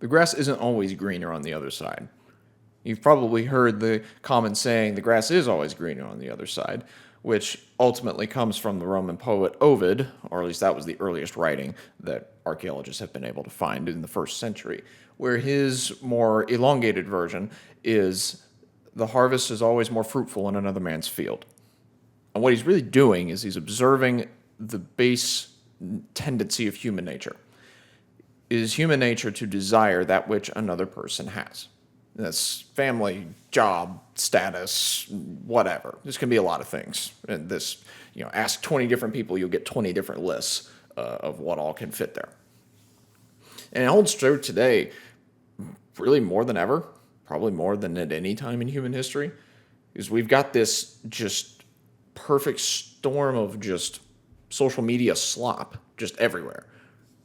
The grass isn't always greener on the other side. You've probably heard the common saying, the grass is always greener on the other side, which ultimately comes from the Roman poet Ovid, or at least that was the earliest writing that archaeologists have been able to find in the first century, where his more elongated version is the harvest is always more fruitful in another man's field. And what he's really doing is he's observing the base tendency of human nature. It is human nature to desire that which another person has. That's family, job, status, whatever. This can be a lot of things. And this, ask 20 different people, you'll get 20 different lists of what all can fit there. And it holds true today, really more than ever, probably more than at any time in human history, is we've got this just perfect storm of just social media slop just everywhere,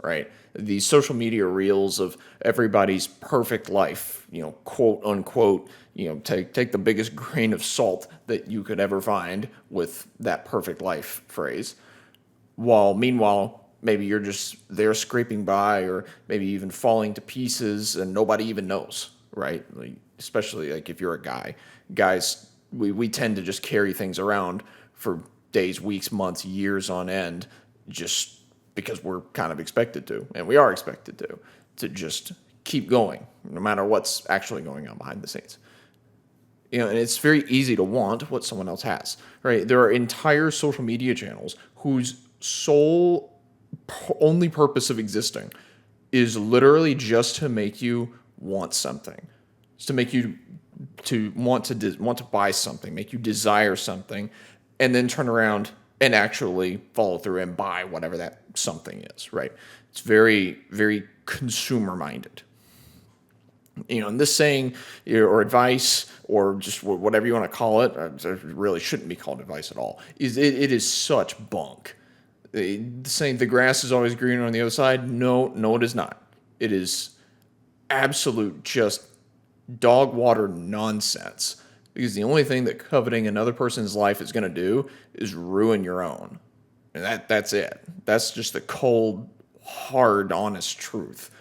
right? These social media reels of everybody's perfect life, quote unquote, take the biggest grain of salt that you could ever find with that perfect life phrase. While meanwhile, maybe you're just there scraping by or maybe even falling to pieces and nobody even knows, right? Like, especially like if you're a guy. Guys, we tend to just carry things around for days, weeks, months, years on end, just because we're kind of expected to, and we are expected to just keep going, no matter what's actually going on behind the scenes. And it's very easy to want what someone else has, right? There are entire social media channels whose sole only purpose of existing is literally just to make you want something. It's to make you to want to buy something, make you desire something, and then turn around and actually follow through and buy whatever that something is, right? It's very, very consumer minded. And this saying or advice or just whatever you want to call it, it really shouldn't be called advice at all, it is such bunk. Saying the grass is always greener on the other side, no, it is not. It is absolute just dog water nonsense. Because the only thing that coveting another person's life is going to do is ruin your own. And that's it. That's just the cold, hard, honest truth.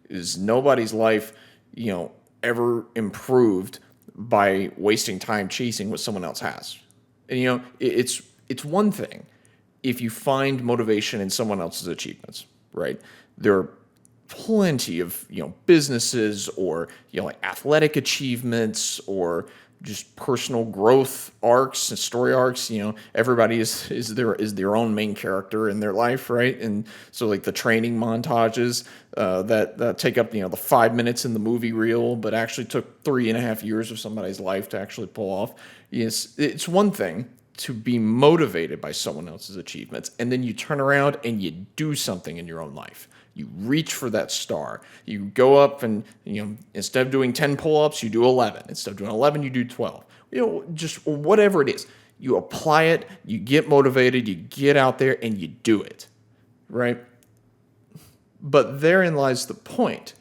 Is nobody's life, ever improved by wasting time chasing what someone else has. And it's one thing if you find motivation in someone else's achievements, right? There are plenty of businesses or like athletic achievements or just personal growth arcs and story arcs. Everybody is their own main character in their life, right? And so like the training montages that take up the 5 minutes in the movie reel, but actually took 3.5 years of somebody's life to actually pull off. Yes, it's one thing to be motivated by someone else's achievements, and then you turn around and you do something in your own life. You reach for that star. You go up and, instead of doing 10 pull-ups, you do 11. Instead of doing 11, you do 12. Just whatever it is. You apply it, you get motivated, you get out there, and you do it, right? But therein lies the point,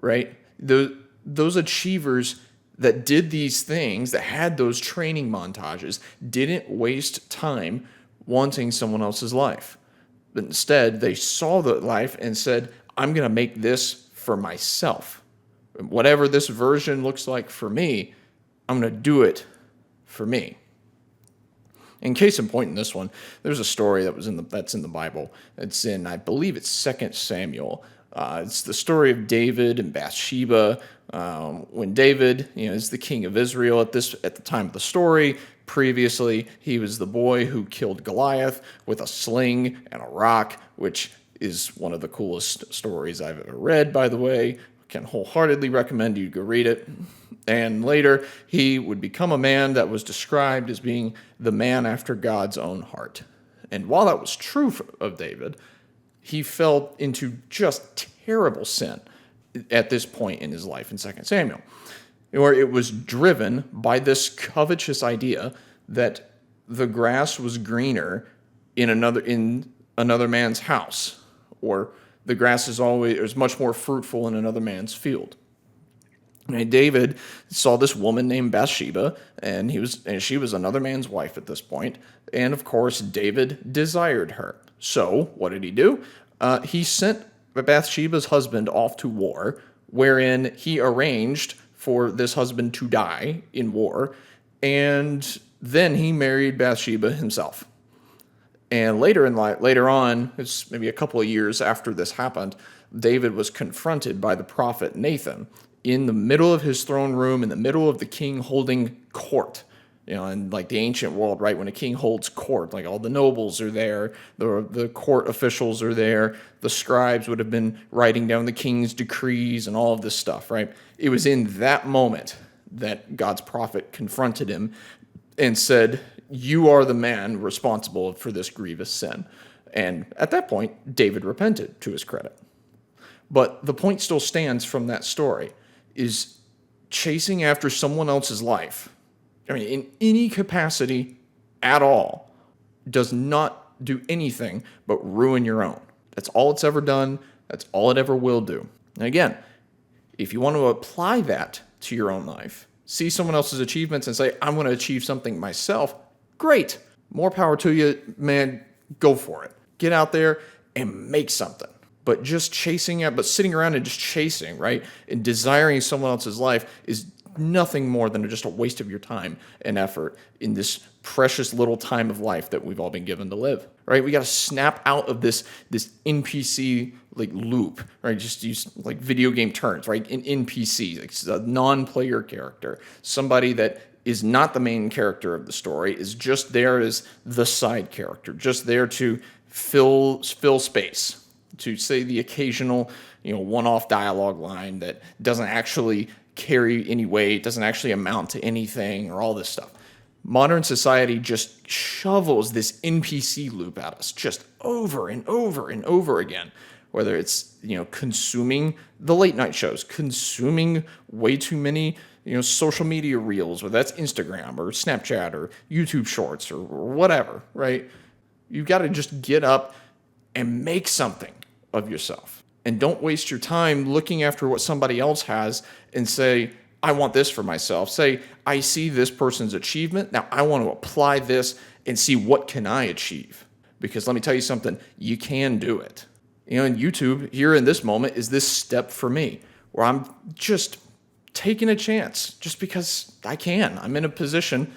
right? Those achievers that did these things, that had those training montages, didn't waste time wanting someone else's life. But instead, they saw the life and said, I'm going to make this for myself. Whatever this version looks like for me, I'm going to do it for me. In case in point in this one, there's a story that's in the Bible. It's in, I believe it's 2 Samuel. It's the story of David and Bathsheba. When David, is the king of Israel at the time of the story. Previously, he was the boy who killed Goliath with a sling and a rock, which is one of the coolest stories I've ever read, by the way. Can wholeheartedly recommend you go read it. And later, he would become a man that was described as being the man after God's own heart. And while that was true of David, he fell into just terrible sin at this point in his life in 2 Samuel, where it was driven by this covetous idea that the grass was greener in another man's house, or the grass is much more fruitful in another man's field. And David saw this woman named Bathsheba, and she was another man's wife at this point. And of course, David desired her. So what did he do? He sent Bathsheba's husband off to war wherein he arranged for this husband to die in war, and then he married Bathsheba himself. And later in life, later on, it's maybe a couple of years after this happened, David was confronted by the prophet Nathan in the middle of his throne room, in the middle of the king holding court. You know, in like the ancient world, right, when a king holds court, like all the nobles are there, the court officials are there, the scribes would have been writing down the king's decrees and all of this stuff, right? It was in that moment that God's prophet confronted him and said, "You are the man responsible for this grievous sin." And at that point, David repented, to his credit. But the point still stands from that story, is chasing after someone else's life, I mean, in any capacity at all, does not do anything but ruin your own. That's all it's ever done. That's all it ever will do. And again, if you want to apply that to your own life, see someone else's achievements and say, "I'm going to achieve something myself," great. More power to you, man. Go for it. Get out there and make something. But just sitting around and just chasing, right, and desiring someone else's life is nothing more than just a waste of your time and effort in this precious little time of life that we've all been given to live, right? We got to snap out of this NPC like loop, right? Just use like video game terms, right? An NPC, like a non-player character, somebody that is not the main character of the story, is just there as the side character, just there to fill space, to say the occasional, one-off dialogue line that doesn't actually carry any weight, doesn't actually amount to anything, or all this stuff. Modern society just shovels this NPC loop at us just over and over and over again. Whether it's, consuming the late night shows, consuming way too many, social media reels, whether that's Instagram or Snapchat or YouTube Shorts or whatever, right? You've got to just get up and make something of yourself. And don't waste your time looking after what somebody else has and say, "I want this for myself." Say, "I see this person's achievement. Now I want to apply this and see what can I achieve." Because let me tell you something, you can do it. And YouTube here in this moment is this step for me where I'm just taking a chance just because I can. I'm in a position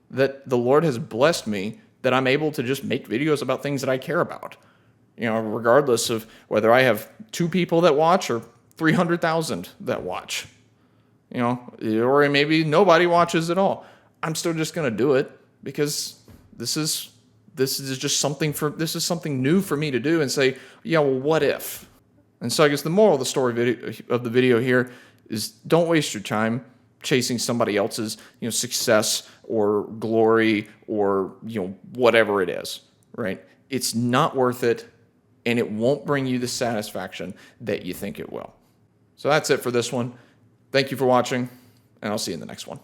that the Lord has blessed me that I'm able to just make videos about things that I care about. Regardless of whether I have 2 people that watch or 300,000 that watch, or maybe nobody watches at all. I'm still just going to do it because this is just something new for me to do and say, yeah, well, what if? And so I guess the moral of the story of the video here is don't waste your time chasing somebody else's, success or glory or, whatever it is, right? It's not worth it. And it won't bring you the satisfaction that you think it will. So that's it for this one. Thank you for watching, and I'll see you in the next one.